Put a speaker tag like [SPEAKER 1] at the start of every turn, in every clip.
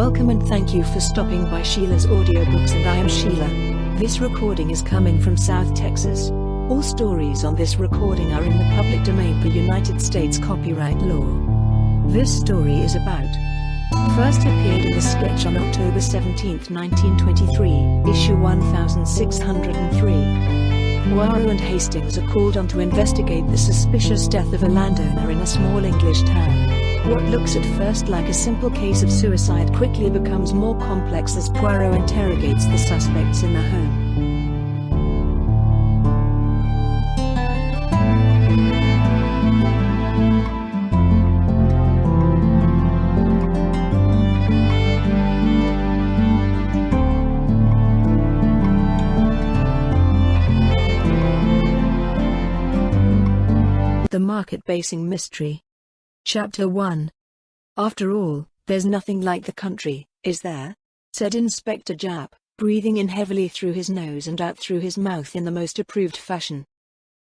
[SPEAKER 1] Welcome and thank you for stopping by Sheila's Audiobooks, and I am Sheila. This recording is coming from South Texas. All stories on this recording are in the public domain per United States copyright law. This story is about first appeared in the sketch on October 17, 1923, issue 1603. Poirot and Hastings are called on to investigate the suspicious death of a landowner in a small English town. What looks at first like a simple case of suicide quickly becomes more complex as Poirot interrogates the suspects in the home. The Market Basing Mystery. Chapter 1. After all, there's nothing like the country, is there? Said Inspector Japp, breathing in heavily through his nose and out through his mouth in the most approved fashion.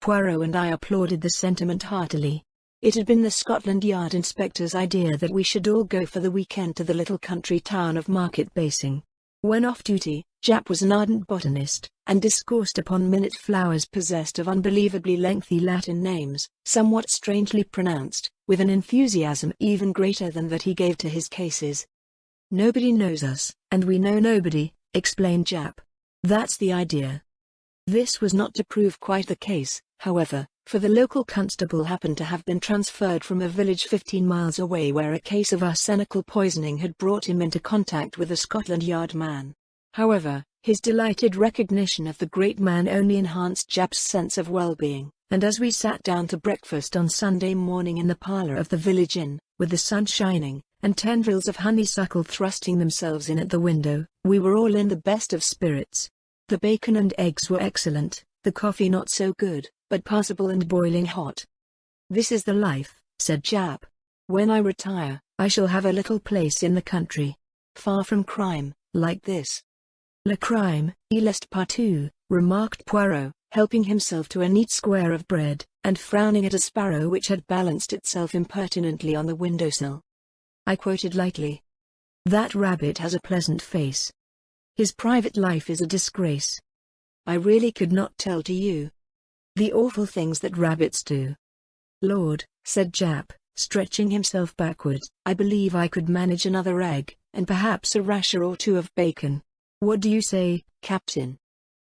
[SPEAKER 1] Poirot and I applauded the sentiment heartily. It had been the Scotland Yard inspector's idea that we should all go for the weekend to the little country town of Market Basing. When off duty, Japp was an ardent botanist, and discoursed upon minute flowers possessed of unbelievably lengthy Latin names, somewhat strangely pronounced, with an enthusiasm even greater than that he gave to his cases. "Nobody knows us, and we know nobody," explained Japp. "That's the idea." This was not to prove quite the case, however, for the local constable happened to have been transferred from a village 15 miles away where a case of arsenical poisoning had brought him into contact with a Scotland Yard man. However, his delighted recognition of the great man only enhanced Japp's sense of well-being, and as we sat down to breakfast on Sunday morning in the parlour of the village inn, with the sun shining, and tendrils of honeysuckle thrusting themselves in at the window, we were all in the best of spirits. The bacon and eggs were excellent, the coffee not so good, but passable and boiling hot. "This is the life," said Japp. "When I retire, I shall have a little place in the country, far from crime, like this." "Le crime, il est partout," remarked Poirot, helping himself to a neat square of bread, and frowning at a sparrow which had balanced itself impertinently on the windowsill. I quoted lightly, "That rabbit has a pleasant face. His private life is a disgrace. I really could not tell to you the awful things that rabbits do." "Lord," said Japp, stretching himself backward, "I believe I could manage another egg, and perhaps a rasher or two of bacon. What do you say, Captain?"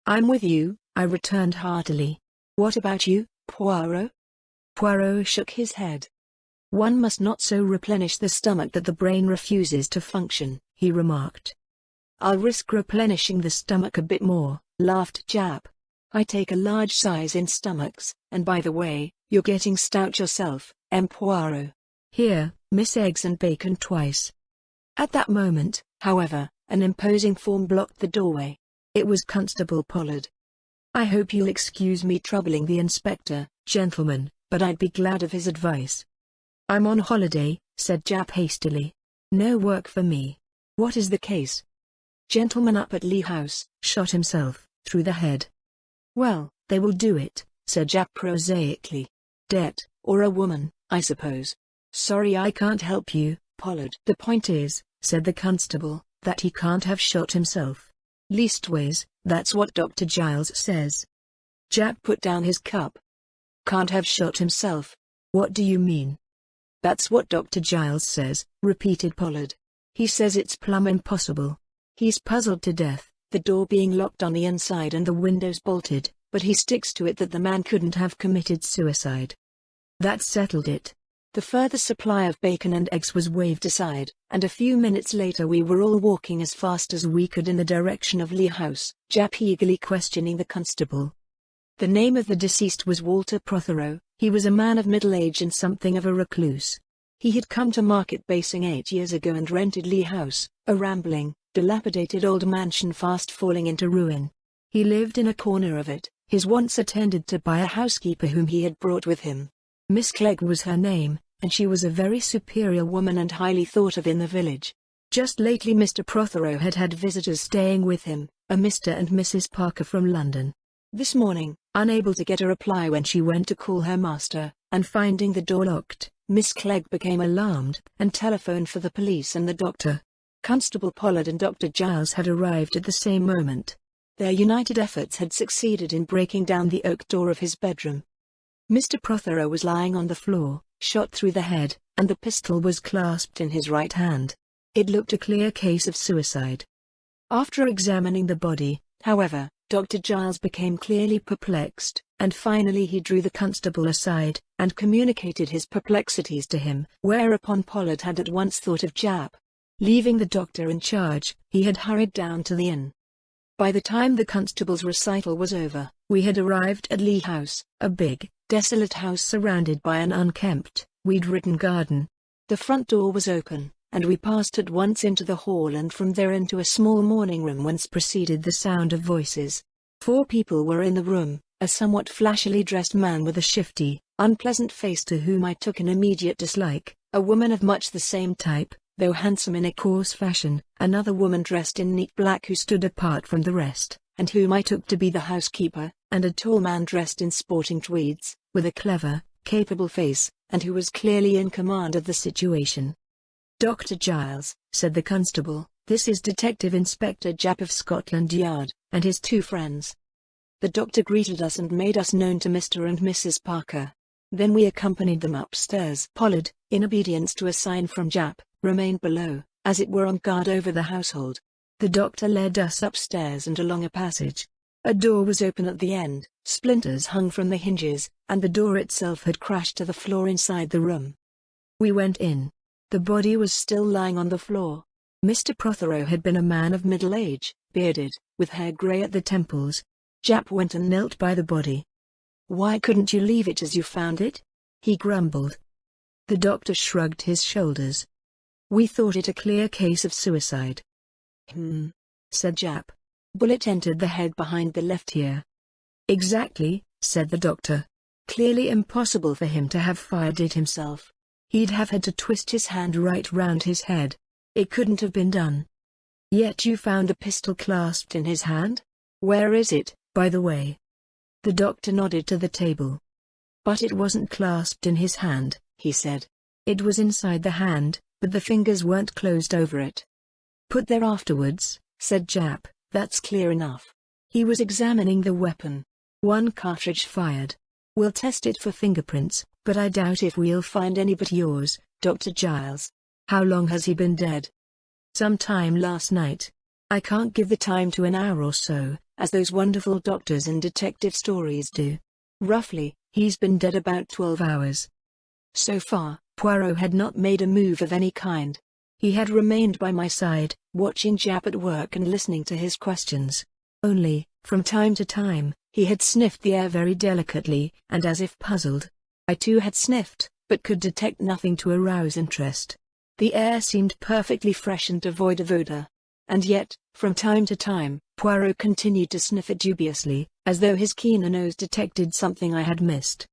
[SPEAKER 1] "I'm with you," I returned heartily. "What about you, Poirot?" Poirot shook his head. "One must not so replenish the stomach that the brain refuses to function," he remarked. "I'll risk replenishing the stomach a bit more," laughed Japp. "I take a large size in stomachs, and by the way, you're getting stout yourself, Poirot. Here, miss eggs and bacon twice." At that moment, however, an imposing form blocked the doorway. It was Constable Pollard. "I hope you'll excuse me troubling the inspector, gentlemen, but I'd be glad of his advice." "I'm on holiday," said Japp hastily. "No work for me. What is the case?" "Gentleman up at Lee House shot himself, through the head." "Well, they will do it," said Japp prosaically. "Debt, or a woman, I suppose. Sorry I can't help you, Pollard." "The point is," said the constable, "that he can't have shot himself. Leastways, that's what Dr. Giles says." Japp put down his cup. "Can't have shot himself? What do you mean?" "That's what Dr. Giles says," repeated Pollard. "He says it's plumb impossible. He's puzzled to death, the door being locked on the inside and the windows bolted, but he sticks to it that the man couldn't have committed suicide." That settled it. The further supply of bacon and eggs was waved aside, and a few minutes later we were all walking as fast as we could in the direction of Lee House, Japp eagerly questioning the constable. The name of the deceased was Walter Prothero. He was a man of middle age and something of a recluse. He had come to Market Basing 8 years ago and rented Lee House, a rambling, dilapidated old mansion fast falling into ruin. He lived in a corner of it, his wants attended to by a housekeeper whom he had brought with him. Miss Clegg was her name, and she was a very superior woman and highly thought of in the village. Just lately Mr. Prothero had had visitors staying with him, a Mr. and Mrs. Parker from London. This morning, unable to get a reply when she went to call her master, and finding the door locked, Miss Clegg became alarmed, and telephoned for the police and the doctor. Constable Pollard and Dr. Giles had arrived at the same moment. Their united efforts had succeeded in breaking down the oak door of his bedroom. Mr. Prothero was lying on the floor, shot through the head, and the pistol was clasped in his right hand. It looked a clear case of suicide. After examining the body, however, Dr. Giles became clearly perplexed, and finally he drew the constable aside, and communicated his perplexities to him, whereupon Pollard had at once thought of Jap. Leaving the doctor in charge, he had hurried down to the inn. By the time the constable's recital was over, we had arrived at Lee House, a big, desolate house surrounded by an unkempt, weed-ridden garden. The front door was open, and we passed at once into the hall and from there into a small morning room whence proceeded the sound of voices. 4 people were in the room, a somewhat flashily dressed man with a shifty, unpleasant face to whom I took an immediate dislike, a woman of much the same type, though handsome in a coarse fashion, another woman dressed in neat black who stood apart from the rest, and whom I took to be the housekeeper, and a tall man dressed in sporting tweeds, with a clever, capable face, and who was clearly in command of the situation. "Dr. Giles," said the constable, "this is Detective Inspector Japp of Scotland Yard, and his 2 friends." The doctor greeted us and made us known to Mr. and Mrs. Parker. Then we accompanied them upstairs. Pollard, in obedience to a sign from Japp, remained below, as it were on guard over the household. The doctor led us upstairs and along a passage. A door was open at the end, splinters hung from the hinges, and the door itself had crashed to the floor inside the room. We went in. The body was still lying on the floor. Mr. Prothero had been a man of middle age, bearded, with hair grey at the temples. Japp went and knelt by the body. "Why couldn't you leave it as you found it?" he grumbled. The doctor shrugged his shoulders. "We thought it a clear case of suicide." Said Japp. "Bullet entered the head behind the left ear." "Exactly," said the doctor. "Clearly impossible for him to have fired it himself. He'd have had to twist his hand right round his head. It couldn't have been done." "Yet you found a pistol clasped in his hand? Where is it, by the way?" The doctor nodded to the table. "But it wasn't clasped in his hand," he said. "It was inside the hand, but the fingers weren't closed over it." "Put there afterwards," said Japp, "that's clear enough. He was examining the weapon. 1 cartridge fired. We'll test it for fingerprints, but I doubt if we'll find any but yours, Dr. Giles. How long has he been dead?" "Some time last night. I can't give the time to an hour or so, as those wonderful doctors in detective stories do. Roughly, he's been dead about 12 hours. So far, Poirot had not made a move of any kind. He had remained by my side, watching Japp at work and listening to his questions. Only, from time to time, he had sniffed the air very delicately, and as if puzzled. I too had sniffed, but could detect nothing to arouse interest. The air seemed perfectly fresh and devoid of odor. And yet, from time to time, Poirot continued to sniff it dubiously, as though his keener nose detected something I had missed.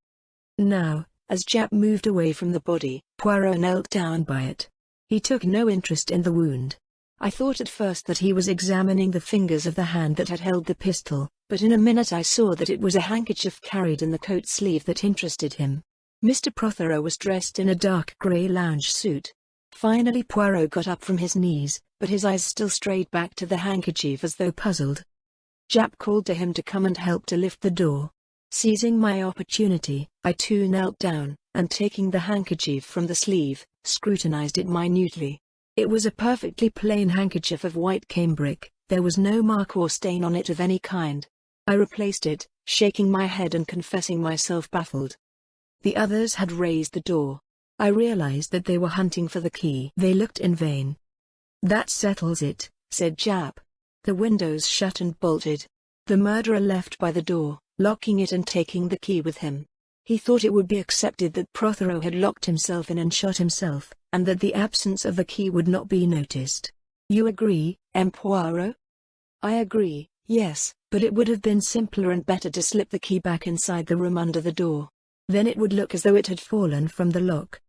[SPEAKER 1] Now, as Japp moved away from the body, Poirot knelt down by it. He took no interest in the wound. I thought at first that he was examining the fingers of the hand that had held the pistol, but in a minute I saw that it was a handkerchief carried in the coat sleeve that interested him. Mr. Prothero was dressed in a dark grey lounge suit. Finally Poirot got up from his knees, but his eyes still strayed back to the handkerchief as though puzzled. Japp called to him to come and help to lift the door. Seizing my opportunity, I too knelt down, and taking the handkerchief from the sleeve, scrutinized it minutely. It was a perfectly plain handkerchief of white cambric, there was no mark or stain on it of any kind. I replaced it, shaking my head and confessing myself baffled. The others had raised the door. I realized that they were hunting for the key. They looked in vain. "That settles it," said Japp. The windows shut and bolted. The murderer left by the door, locking it and taking the key with him. He thought it would be accepted that Prothero had locked himself in and shot himself, and that the absence of the key would not be noticed. "You agree, M. Poirot?" "I agree, yes, but it would have been simpler and better to slip the key back inside the room under the door. Then it would look as though it had fallen from the lock."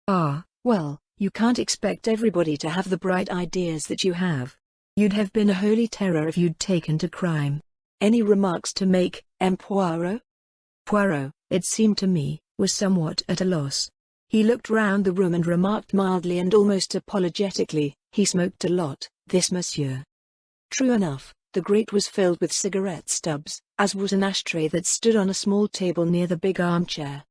[SPEAKER 1] "Ah, well, you can't expect everybody to have the bright ideas that you have. You'd have been a holy terror if you'd taken to crime. Any remarks to make, M. Poirot?" Poirot, it seemed to me, was somewhat at a loss. He looked round the room and remarked mildly and almost apologetically, "He smoked a lot, this monsieur." True enough, the grate was filled with cigarette stubs, as was an ashtray that stood on a small table near the big armchair.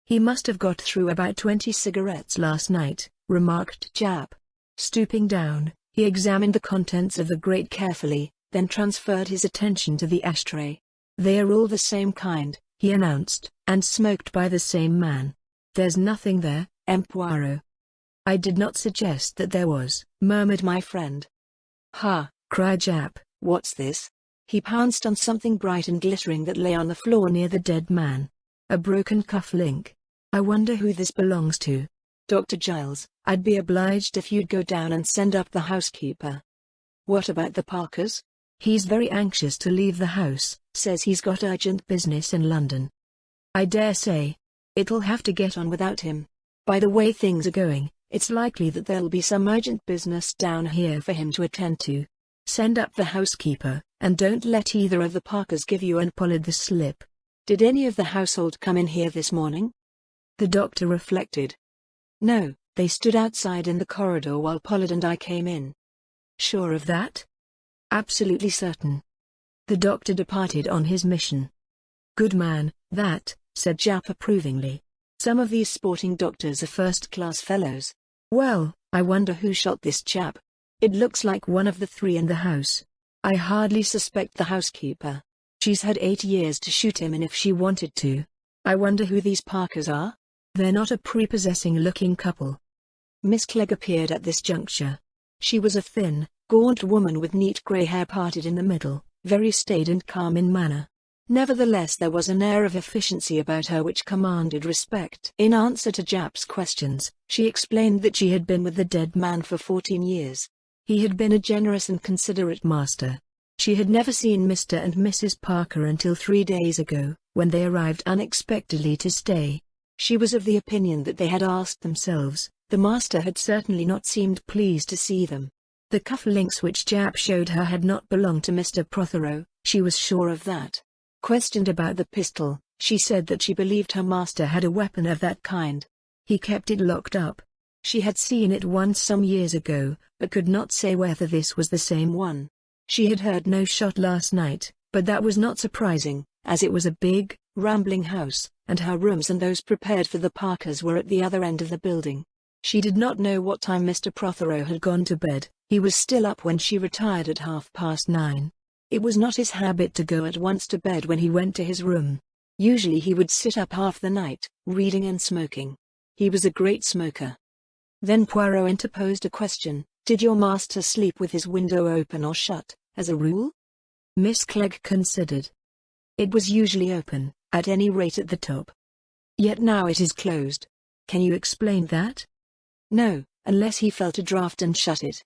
[SPEAKER 1] "He must have got through about 20 cigarettes last night," remarked Jap. Stooping down, he examined the contents of the grate carefully, then transferred his attention to the ashtray. "They are all the same kind," he announced, "and smoked by the same man. There's nothing there, Poirot." "I did not suggest that there was," murmured my friend. "Ha!" cried Jap, "what's this?" He pounced on something bright and glittering that lay on the floor near the dead man. "A broken cuff link. I wonder who this belongs to. Dr. Giles, I'd be obliged if you'd go down and send up the housekeeper." "What about the Parkers?" "He's very anxious to leave the house, says he's got urgent business in London." "I dare say. It'll have to get on without him. By the way things are going, it's likely that there'll be some urgent business down here for him to attend to. Send up the housekeeper, and don't let either of the Parkers give you and Pollard the slip." "Did any of the household come in here this morning?" The doctor reflected. "No, they stood outside in the corridor while Pollard and I came in." "Sure of that?" "Absolutely certain." The doctor departed on his mission. "Good man, that," said Jap approvingly. "Some of these sporting doctors are first-class fellows. Well, I wonder who shot this chap. It looks like one of the three in the house. I hardly suspect the housekeeper. She's had 8 years to shoot him in if she wanted to. I wonder who these Parkers are? They're not a prepossessing-looking couple." Miss Clegg appeared at this juncture. She was a thin, gaunt woman with neat grey hair parted in the middle, very staid and calm in manner. Nevertheless, there was an air of efficiency about her which commanded respect. In answer to Jap's questions, she explained that she had been with the dead man for 14 years. He had been a generous and considerate master. She had never seen Mr. and Mrs. Parker until 3 days ago, when they arrived unexpectedly to stay. She was of the opinion that they had asked themselves. The master had certainly not seemed pleased to see them. The cufflinks which Jap showed her had not belonged to Mr. Prothero, she was sure of that. Questioned about the pistol, she said that she believed her master had a weapon of that kind. He kept it locked up. She had seen it once some years ago, but could not say whether this was the same one. She had heard no shot last night, but that was not surprising, as it was a big, rambling house, and her rooms and those prepared for the Parkers were at the other end of the building. She did not know what time Mr. Prothero had gone to bed. He was still up when she retired at 9:30. It was not his habit to go at once to bed when he went to his room. Usually he would sit up half the night, reading and smoking. He was a great smoker. Then Poirot interposed a question. "Did your master sleep with his window open or shut, as a rule?" Miss Clegg considered. "It was usually open, at any rate at the top. Yet now it is closed. Can you explain that?" "No, unless he felt a draught and shut it."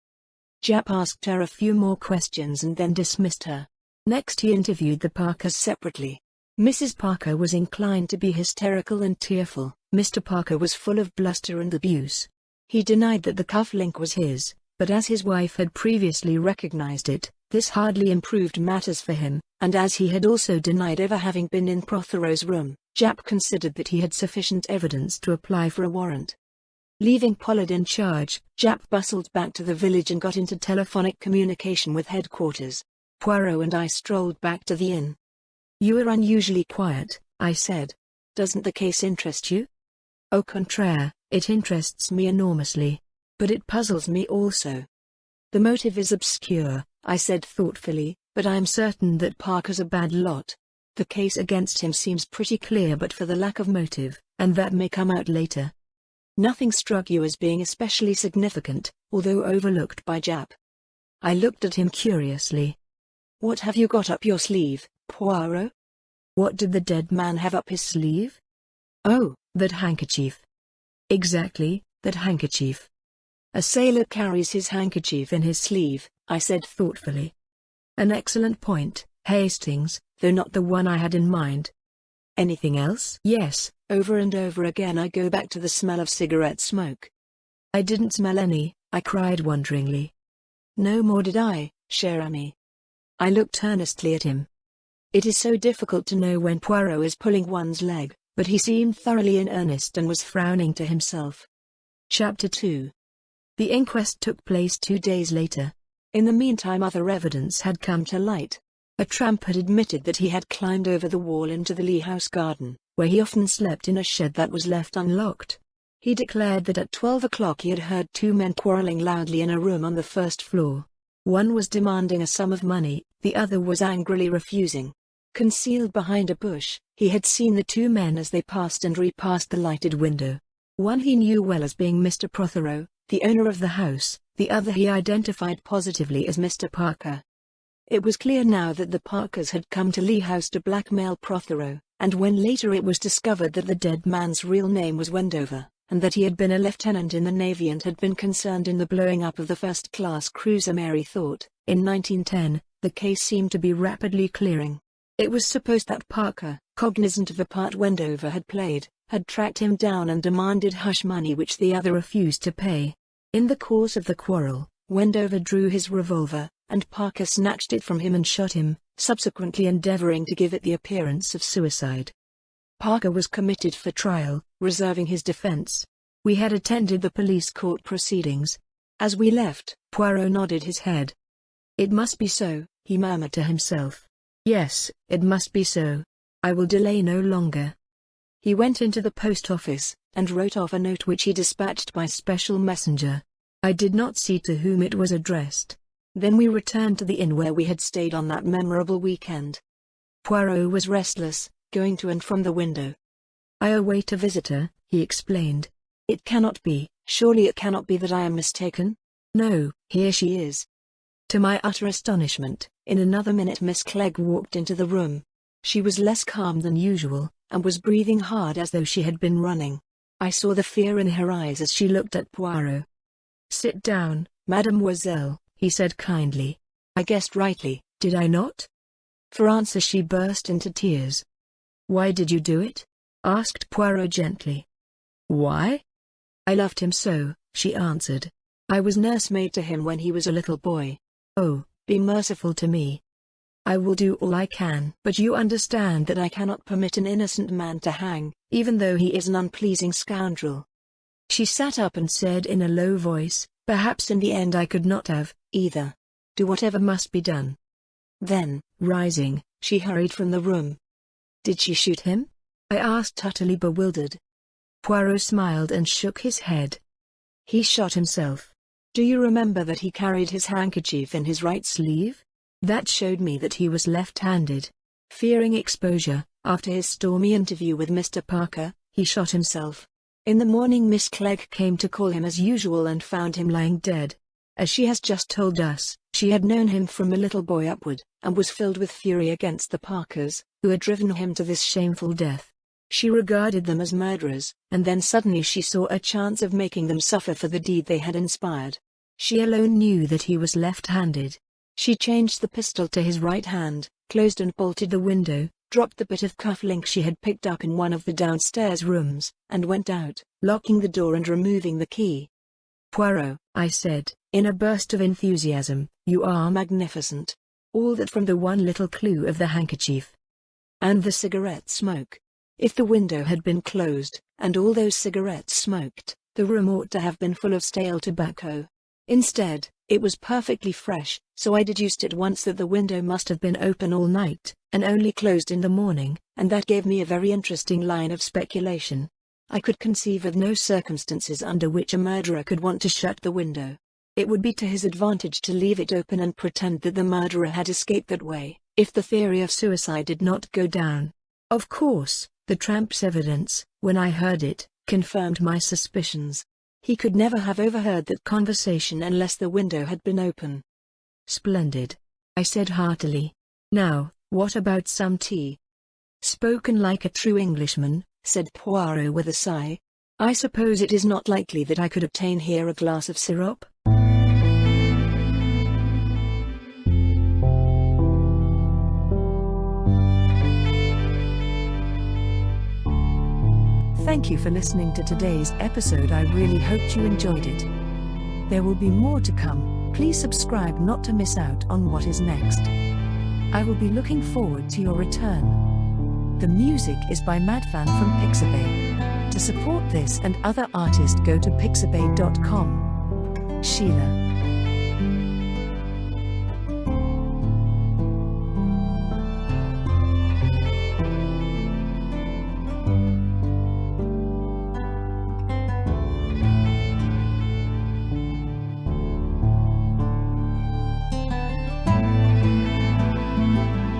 [SPEAKER 1] Jap asked her a few more questions and then dismissed her. Next he interviewed the Parkers separately. Mrs. Parker was inclined to be hysterical and tearful. Mr. Parker was full of bluster and abuse. He denied that the cufflink was his, but as his wife had previously recognized it, this hardly improved matters for him, and as he had also denied ever having been in Prothero's room, Jap considered that he had sufficient evidence to apply for a warrant. Leaving Pollard in charge, Jap bustled back to the village and got into telephonic communication with headquarters. Poirot and I strolled back to the inn. "You are unusually quiet," I said. "Doesn't the case interest you?" "Au contraire, it interests me enormously. But it puzzles me also." "The motive is obscure," I said thoughtfully, "but I am certain that Parker's a bad lot. The case against him seems pretty clear but for the lack of motive, and that may come out later." "Nothing struck you as being especially significant, although overlooked by Jap?" I looked at him curiously. "What have you got up your sleeve, Poirot?" "What did the dead man have up his sleeve?" "Oh, that handkerchief." "Exactly, that handkerchief." "A sailor carries his handkerchief in his sleeve," I said thoughtfully. "An excellent point, Hastings, though not the one I had in mind." "Anything else?" "Yes, over and over again I go back to the smell of cigarette smoke." "I didn't smell any," I cried wonderingly. "No more did I, cher ami." I looked earnestly at him. It is so difficult to know when Poirot is pulling one's leg, but he seemed thoroughly in earnest and was frowning to himself. Chapter 2. The inquest took place 2 days later. In the meantime, other evidence had come to light. A tramp had admitted that he had climbed over the wall into the Lee House garden, where he often slept in a shed that was left unlocked. He declared that at 12 o'clock he had heard 2 men quarreling loudly in a room on the first floor. One was demanding a sum of money, the other was angrily refusing. Concealed behind a bush, he had seen the 2 men as they passed and repassed the lighted window. One he knew well as being Mr. Poirot, the owner of the house, the other he identified positively as Mr. Parker. It was clear now that the Parkers had come to Lee House to blackmail Poirot, and when later it was discovered that the dead man's real name was Wendover, and that he had been a lieutenant in the Navy and had been concerned in the blowing up of the first-class cruiser Mary Thought, in 1910, the case seemed to be rapidly clearing. It was supposed that Parker, cognizant of the part Wendover had played, had tracked him down and demanded hush money which the other refused to pay. In the course of the quarrel, Wendover drew his revolver, and Parker snatched it from him and shot him, subsequently endeavoring to give it the appearance of suicide. Parker was committed for trial, reserving his defense. We had attended the police court proceedings. As we left, Poirot nodded his head. "It must be so," he murmured to himself. "Yes, it must be so. I will delay no longer." He went into the post office, and wrote off a note which he dispatched by special messenger. I did not see to whom it was addressed. Then we returned to the inn where we had stayed on that memorable weekend. Poirot was restless, going to and from the window. "I await a visitor," he explained. "It cannot be, surely it cannot be that I am mistaken? No, here she is." To my utter astonishment, in another minute Miss Clegg walked into the room. She was less calm than usual, and was breathing hard as though she had been running. I saw the fear in her eyes as she looked at Poirot. "Sit down, mademoiselle," he said kindly. I guessed rightly, did I not? For answer she burst into tears. "Why did you do it?" asked Poirot gently. "Why? I loved him so," she answered. "I was nursemaid to him when he was a little boy. Oh, be merciful to me. I will do all I can. But you understand that I cannot permit an innocent man to hang, even though he is an unpleasing scoundrel." She sat up and said in a low voice, "Perhaps in the end I could not have, either. Do whatever must be done." Then, rising, she hurried from the room. "Did she shoot him?" I asked, utterly bewildered. Poirot smiled and shook his head. "He shot himself. Do you remember that he carried his handkerchief in his right sleeve? That showed me that he was left-handed. Fearing exposure, after his stormy interview with Mr. Parker, he shot himself. In the morning Miss Clegg came to call him as usual and found him lying dead. As she has just told us, she had known him from a little boy upward, and was filled with fury against the Parkers, who had driven him to this shameful death. She regarded them as murderers, and then suddenly she saw a chance of making them suffer for the deed they had inspired. She alone knew that he was left-handed. She changed the pistol to his right hand, closed and bolted the window, dropped the bit of cuff-link she had picked up in one of the downstairs rooms, and went out, locking the door and removing the key. "Poirot," I said, in a burst of enthusiasm, "you are magnificent. All that from the one little clue of the handkerchief. And the cigarette smoke. If the window had been closed, and all those cigarettes smoked, the room ought to have been full of stale tobacco. Instead, it was perfectly fresh, so I deduced at once that the window must have been open all night, and only closed in the morning, and that gave me a very interesting line of speculation. I could conceive of no circumstances under which a murderer could want to shut the window. It would be to his advantage to leave it open and pretend that the murderer had escaped that way, if the theory of suicide did not go down. Of course, the tramp's evidence, when I heard it, confirmed my suspicions. He could never have overheard that conversation unless the window had been open." "Splendid," I said heartily. "Now, what about some tea?" "Spoken like a true Englishman," said Poirot with a sigh. "I suppose it is not likely that I could obtain here a glass of syrup?" Thank you for listening to today's episode. I really hoped you enjoyed it. There will be more to come. Please subscribe not to miss out on what is next. I will be looking forward to your return.
[SPEAKER 2] The music is by Madfan from Pixabay. To support this and other artists, go to pixabay.com. Sheila.